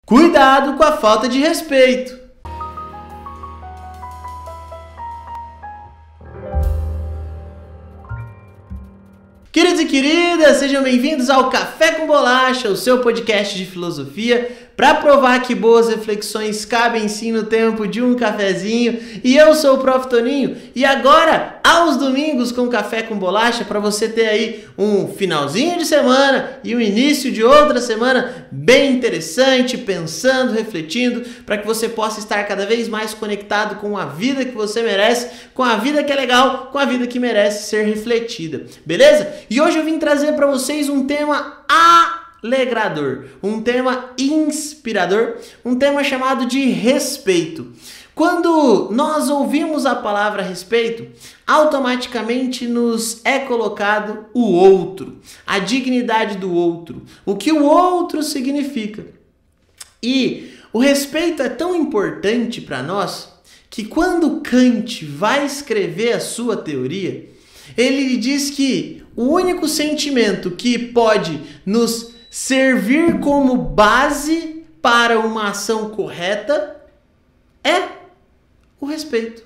Cuidado com a falta de respeito. Queridos e queridas, sejam bem-vindos ao Café com Bolacha, o seu podcast de filosofia, para provar que boas reflexões cabem sim no tempo de um cafezinho. E eu sou o Prof. Toninho, e agora, aos domingos com Café com Bolacha, para você ter aí um finalzinho de semana e um início de outra semana bem interessante, pensando, refletindo, para que você possa estar cada vez mais conectado com a vida que você merece, com a vida que é legal, com a vida que merece ser refletida, beleza? E hoje eu vim trazer para vocês um tema alegrador, um tema inspirador, um tema chamado de respeito. Quando nós ouvimos a palavra respeito, automaticamente nos é colocado o outro, a dignidade do outro, o que o outro significa. E o respeito é tão importante para nós que quando Kant vai escrever a sua teoria, ele diz que o único sentimento que pode nos servir como base para uma ação correta é o respeito.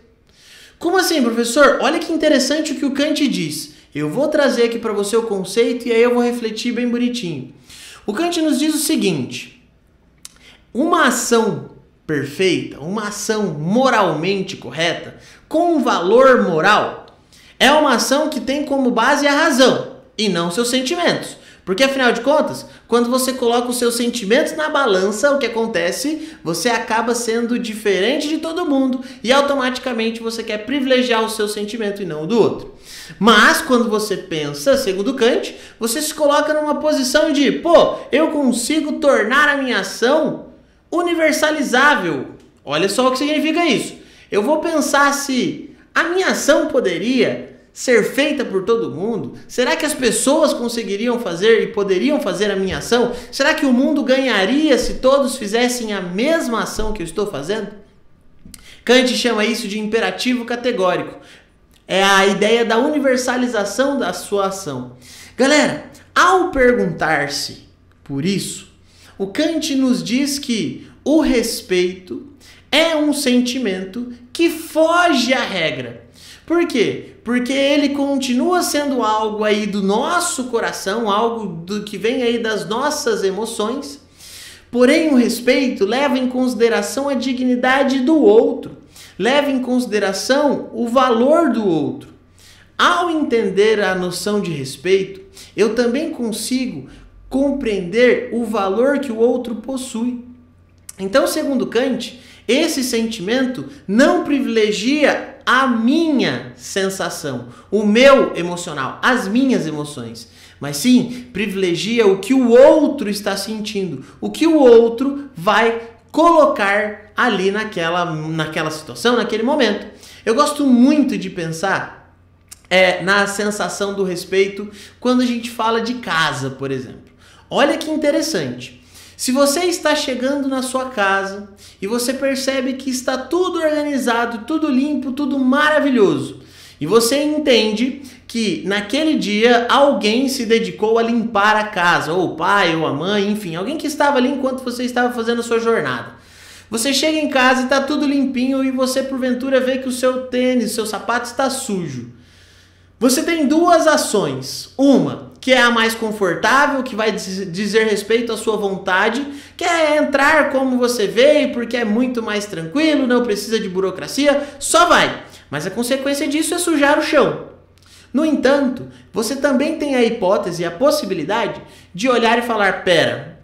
Como assim, professor? Olha que interessante o que o Kant diz. Eu vou trazer aqui para você o conceito e aí eu vou refletir bem bonitinho. O Kant nos diz o seguinte: uma ação perfeita, uma ação moralmente correta, com um valor moral, é uma ação que tem como base a razão e não seus sentimentos. Porque, afinal de contas, quando você coloca os seus sentimentos na balança, o que acontece? Você acaba sendo diferente de todo mundo e automaticamente você quer privilegiar o seu sentimento e não o do outro. Mas, quando você pensa, segundo Kant, você se coloca numa posição de, eu consigo tornar a minha ação universalizável. Olha só o que significa isso. Eu vou pensar se a minha ação poderia ser feita por todo mundo? Será que as pessoas conseguiriam fazer e poderiam fazer a minha ação? Será que o mundo ganharia se todos fizessem a mesma ação que eu estou fazendo? Kant chama isso de imperativo categórico. É a ideia da universalização da sua ação. Galera, ao perguntar-se por isso, o Kant nos diz que o respeito é um sentimento que foge à regra. Por quê? Porque ele continua sendo algo aí do nosso coração, algo do que vem aí das nossas emoções. Porém, o respeito leva em consideração a dignidade do outro, leva em consideração o valor do outro. Ao entender a noção de respeito, eu também consigo compreender o valor que o outro possui. Então, segundo Kant, esse sentimento não privilegia a minha sensação, o meu emocional, as minhas emoções, mas sim privilegia o que o outro está sentindo, o que o outro vai colocar ali naquela situação, naquele momento. Eu gosto muito de pensar na sensação do respeito quando a gente fala de casa, por exemplo. Olha que interessante. Se você está chegando na sua casa e você percebe que está tudo organizado, tudo limpo, tudo maravilhoso, e você entende que naquele dia alguém se dedicou a limpar a casa, ou o pai, ou a mãe, enfim, alguém que estava ali enquanto você estava fazendo a sua jornada. Você chega em casa e está tudo limpinho e você porventura vê que o seu tênis, seu sapato está sujo. Você tem duas ações. Uma, que é a mais confortável, que vai dizer respeito à sua vontade, que é entrar como você veio, porque é muito mais tranquilo, não precisa de burocracia, só vai. Mas a consequência disso é sujar o chão. No entanto, você também tem a hipótese, a possibilidade de olhar e falar, pera,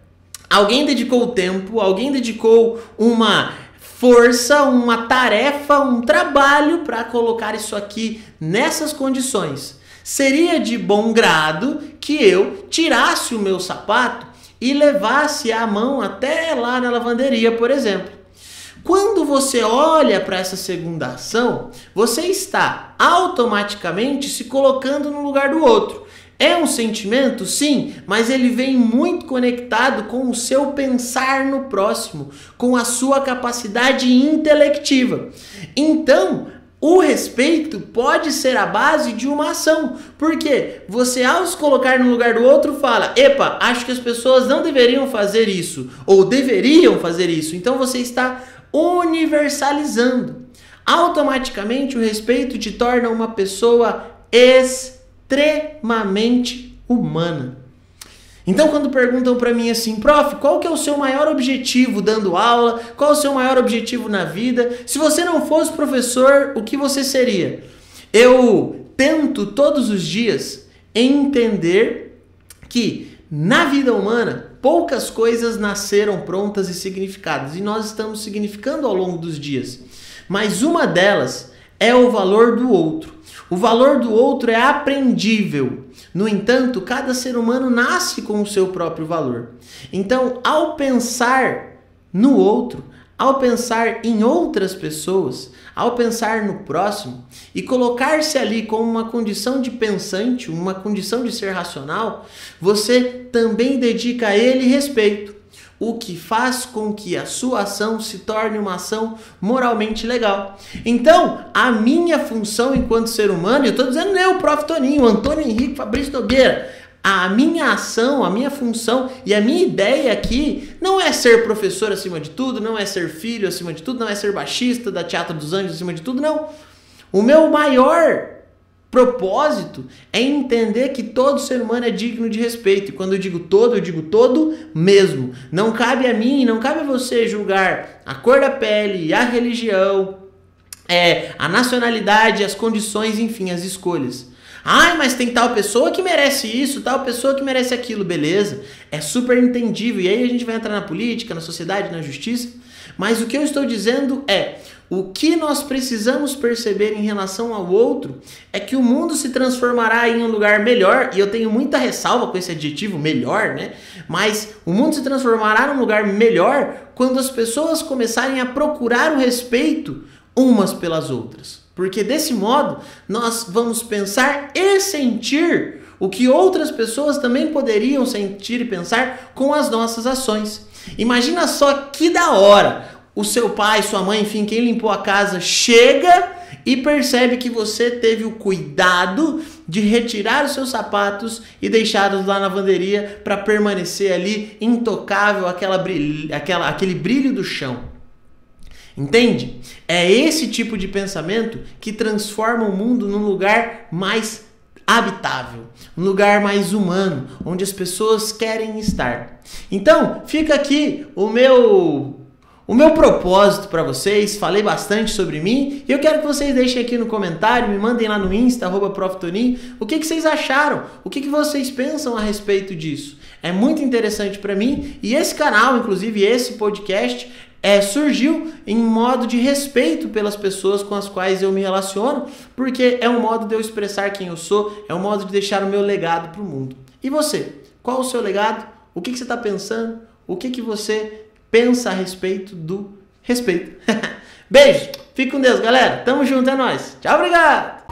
alguém dedicou tempo, alguém dedicou uma força, uma tarefa, um trabalho para colocar isso aqui nessas condições. Seria de bom grado que eu tirasse o meu sapato e levasse a mão até lá na lavanderia, por exemplo. Quando você olha para essa segunda ação, você está automaticamente se colocando no lugar do outro. É um sentimento, sim, mas ele vem muito conectado com o seu pensar no próximo, com a sua capacidade intelectiva. Então, O respeito pode ser a base de uma ação, porque você, ao se colocar no lugar do outro, fala: epa, acho que as pessoas não deveriam fazer isso, ou deveriam fazer isso. Então você está universalizando. Automaticamente o respeito te torna uma pessoa extremamente humana. Então quando perguntam para mim assim: prof, qual que é o seu maior objetivo dando aula? Qual é o seu maior objetivo na vida? Se você não fosse professor, o que você seria? Eu tento todos os dias entender que na vida humana poucas coisas nasceram prontas e significadas, e nós estamos significando ao longo dos dias. Mas uma delas é o valor do outro. O valor do outro é aprendível. No entanto, cada ser humano nasce com o seu próprio valor. Então, ao pensar no outro, ao pensar em outras pessoas, ao pensar no próximo e colocar-se ali como uma condição de pensante, uma condição de ser racional, você também dedica a ele respeito, o que faz com que a sua ação se torne uma ação moralmente legal. Então, a minha função enquanto ser humano, eu estou dizendo eu, Prof. Toninho, Antônio Henrique Fabrício Nogueira, a minha ação, a minha função e a minha ideia aqui não é ser professor acima de tudo, não é ser filho acima de tudo, não é ser baixista da Teatro dos Anjos acima de tudo, não. O meu maior propósito é entender que todo ser humano é digno de respeito. E quando eu digo todo mesmo. Não cabe a mim, não cabe a você julgar a cor da pele, a religião, a nacionalidade, as condições, enfim, as escolhas. Ai, mas tem tal pessoa que merece isso, tal pessoa que merece aquilo, beleza? É super entendível. E aí a gente vai entrar na política, na sociedade, na justiça. Mas o que eu estou dizendo é: o que nós precisamos perceber em relação ao outro é que o mundo se transformará em um lugar melhor, e eu tenho muita ressalva com esse adjetivo melhor, né? Mas o mundo se transformará num lugar melhor quando as pessoas começarem a procurar o respeito umas pelas outras. Porque desse modo nós vamos pensar e sentir o que outras pessoas também poderiam sentir e pensar com as nossas ações. Imagina só que da hora! O seu pai, sua mãe, enfim, quem limpou a casa, chega e percebe que você teve o cuidado de retirar os seus sapatos e deixá-los lá na lavanderia para permanecer ali intocável, aquele brilho do chão. Entende? É esse tipo de pensamento que transforma o mundo num lugar mais habitável, um lugar mais humano, onde as pessoas querem estar. Então, fica aqui o meu propósito para vocês. Falei bastante sobre mim e eu quero que vocês deixem aqui no comentário, me mandem lá no Insta, @proftoninho, o que vocês acharam, o que vocês pensam a respeito disso. É muito interessante para mim, e esse canal, inclusive esse podcast, surgiu em modo de respeito pelas pessoas com as quais eu me relaciono, porque é um modo de eu expressar quem eu sou, é um modo de deixar o meu legado para o mundo. E você? Qual o seu legado? O que você está pensando? O que você pensa a respeito do respeito? Beijo! Fique com Deus, galera! Tamo junto, é nóis! Tchau, obrigado!